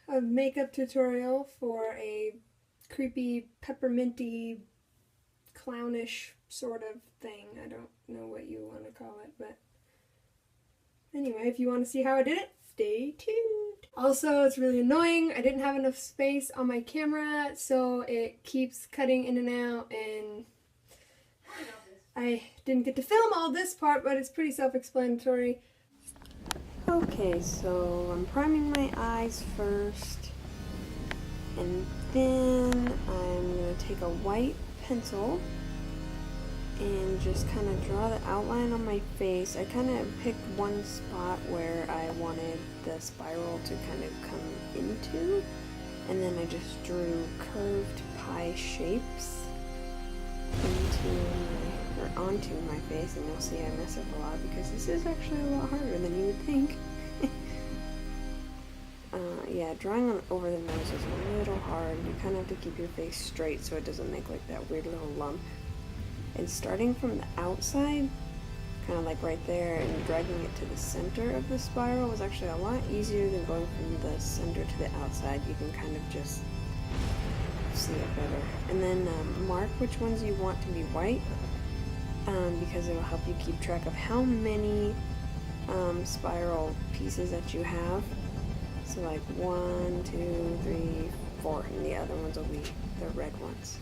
a makeup tutorial for a creepy, pepperminty, clownish sort of thing. I don't know what you want to call it, but anyway, if you want to see how I did it, stay tuned. Also, it's really annoying. I didn't have enough space on my camera, so it keeps cutting in and out, and I didn't get to film all this part, but it's pretty self-explanatory. Okay, so I'm priming my eyes first, and then I'm going to take a white pencil and just kind of draw the outline on my face. I kind of picked one spot where I wanted the spiral to kind of come into, and then I just drew curved pie shapes onto my face, and you'll see I mess up a lot because this is actually a lot harder than you would think. Yeah, drawing over the nose is a little hard. You kind of have to keep your face straight so it doesn't make like that weird little lump. And starting from the outside, kind of like right there, and dragging it to the center of the spiral was actually a lot easier than going from the center to the outside. You can kind of just see it better. And then mark which ones you want to be white, because it will help you keep track of how many spiral pieces that you have. So like 1, 2, 3, 4, and the other ones will be the red ones.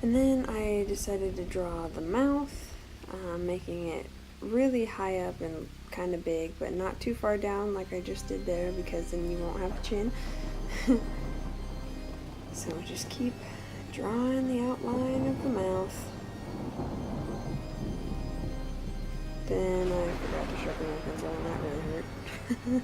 And then I decided to draw the mouth, making it really high up and kind of big, but not too far down like I just did there, because then you won't have a chin. So just keep drawing the outline of the mouth. Then I forgot to sharpen my pencil, and that really hurt.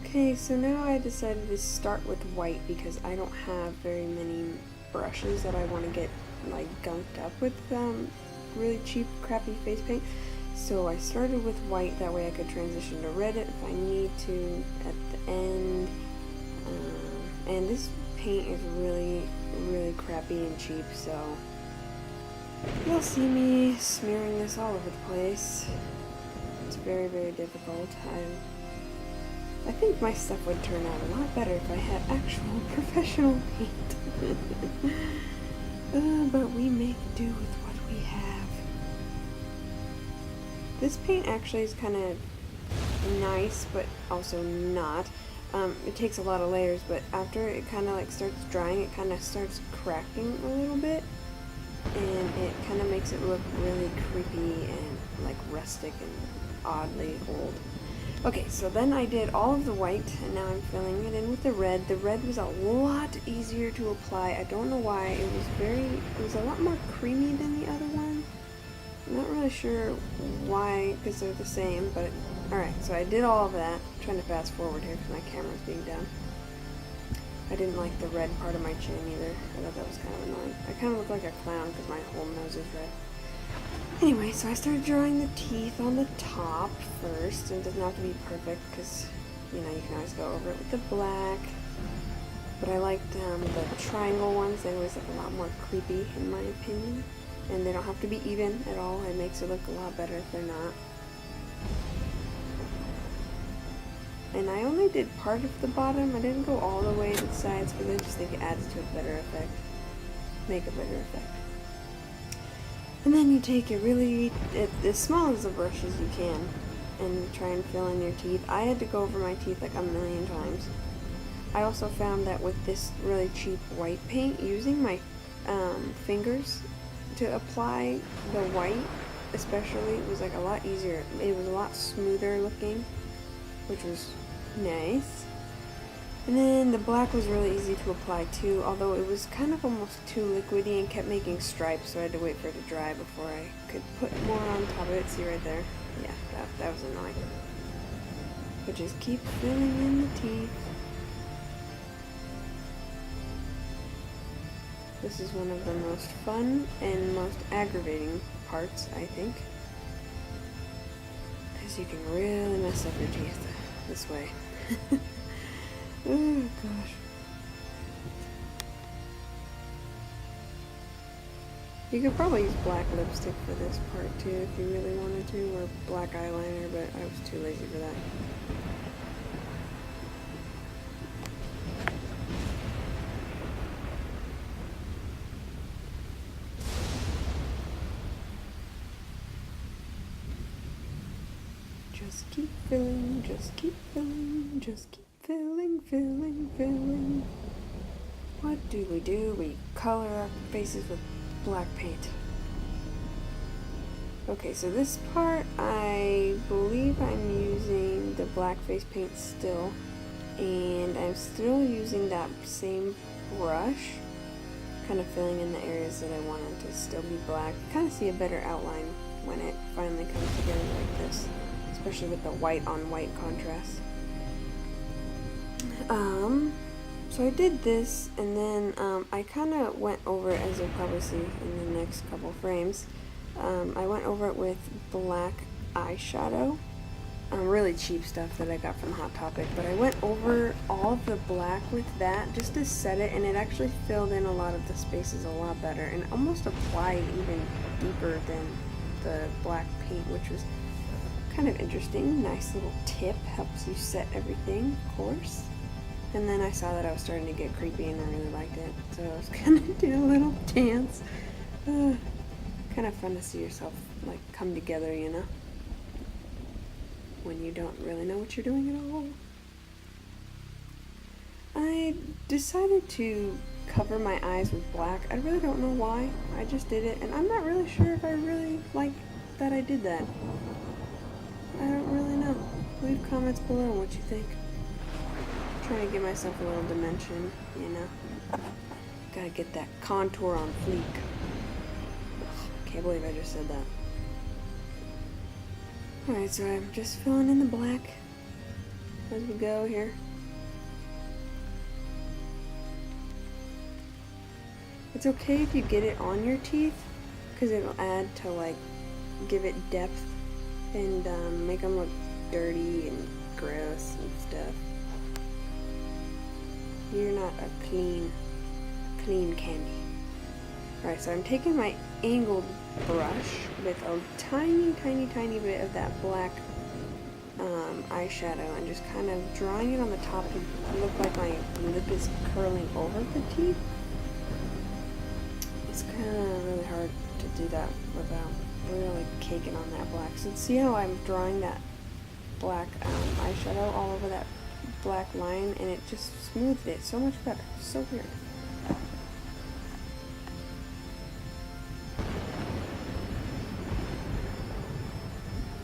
Okay, so now I decided to start with white because I don't have very many brushes that I want to get like gunked up with really cheap, crappy face paint. So I started with white, that way I could transition to red if I need to at the end. And this paint is really, really crappy and cheap, so you'll see me smearing this all over the place. It's very, very difficult. I think my stuff would turn out a lot better if I had actual professional paint. But we make do with what we have. This paint actually is kind of nice, but also not. It takes a lot of layers, but after it kind of like starts drying, it kind of starts cracking a little bit, and it kind of makes it look really creepy and like rustic and oddly old. Okay, so then I did all of the white, and now I'm filling it in with the red. The red was a lot easier to apply. I don't know why. It was a lot more creamy than the other one. I'm not really sure why, because they're the same, but alright, so I did all of that. I'm trying to fast forward here because my camera's being down. I didn't like the red part of my chin either. I thought that was kind of annoying. I kind of look like a clown because my whole nose is red. Anyway, so I started drawing the teeth on the top first, and it doesn't have to be perfect because, you know, you can always go over it with the black. But I liked the triangle ones. They always look a lot more creepy in my opinion. And they don't have to be even at all. It makes it look a lot better if they're not. And I only did part of the bottom. I didn't go all the way to the sides because I just think it adds to a better effect. Make a better effect. And then you take a really, as small as a brush as you can, and try and fill in your teeth. I had to go over my teeth like a million times. I also found that with this really cheap white paint, using my fingers to apply the white especially was like a lot easier. It was a lot smoother looking, which was nice. And then the black was really easy to apply too, although it was kind of almost too liquidy and kept making stripes, so I had to wait for it to dry before I could put more on top of it. See right there? Yeah, that was annoying. But just keep filling in the teeth. This is one of the most fun and most aggravating parts, I think. Because you can really mess up your teeth this way. Oh gosh. You could probably use black lipstick for this part too if you really wanted to, or black eyeliner, but I was too lazy for that. Just keep filling, just keep filling, just keep filling, filling, filling. What do? We color our faces with black paint. Okay, so this part, I believe I'm using the black face paint still, and I'm still using that same brush, kind of filling in the areas that I want it to still be black. You kind of see a better outline when it finally comes together like this, especially with the white on white contrast. So I did this, and then I kind of went over it, as you'll probably see in the next couple frames. I went over it with black eyeshadow, really cheap stuff that I got from Hot Topic, but I went over all of the black with that just to set it, and it actually filled in a lot of the spaces a lot better, and almost applied even deeper than the black paint, which was kind of interesting. Nice little tip, helps you set everything, of course. And then I saw that I was starting to get creepy and I really liked it, so I was gonna do a little dance. Kind of fun to see yourself like come together, you know, when you don't really know what you're doing at all. I decided to cover my eyes with black. I really don't know why. I just did it, and I'm not really sure if I really like that I did that. I don't really know. Leave comments below what you think. I'm trying to give myself a little dimension, you know. Gotta get that contour on fleek. Can't believe I just said that. Alright, so I'm just filling in the black as we go here. It's okay if you get it on your teeth, because it'll add to, like, give it depth and make them look dirty and gross and stuff. You're not a clean candy. Alright, so I'm taking my angled brush with a tiny bit of that black eyeshadow and just kind of drawing it on the top to look like my lip is curling over the teeth. It's kind of really hard to do that without really caking on that black. So see how I'm drawing that black eyeshadow all over that black line, and it just smoothed it so much better. So weird.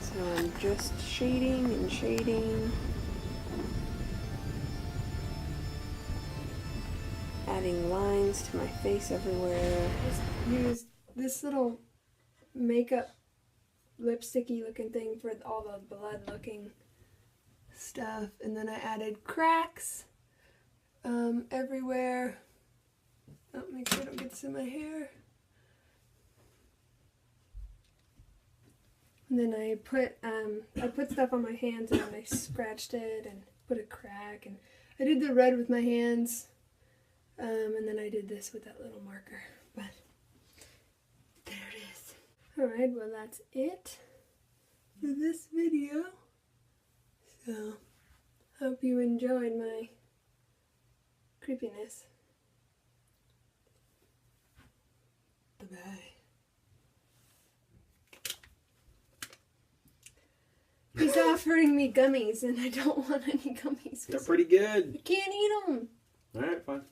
So I'm just shading and shading, adding lines to my face everywhere. Just used this little makeup lipsticky looking thing for all the blood looking stuff, and then I added cracks everywhere. Oh, make sure I don't get this in my hair. And then I put stuff on my hands, and then I scratched it and put a crack, and I did the red with my hands, and then I did this with that little marker. But there it is. Alright, well that's it for this video. So, hope you enjoyed my creepiness. Bye-bye. He's offering me gummies, and I don't want any gummies. They're pretty good. You can't eat them. Alright, fine.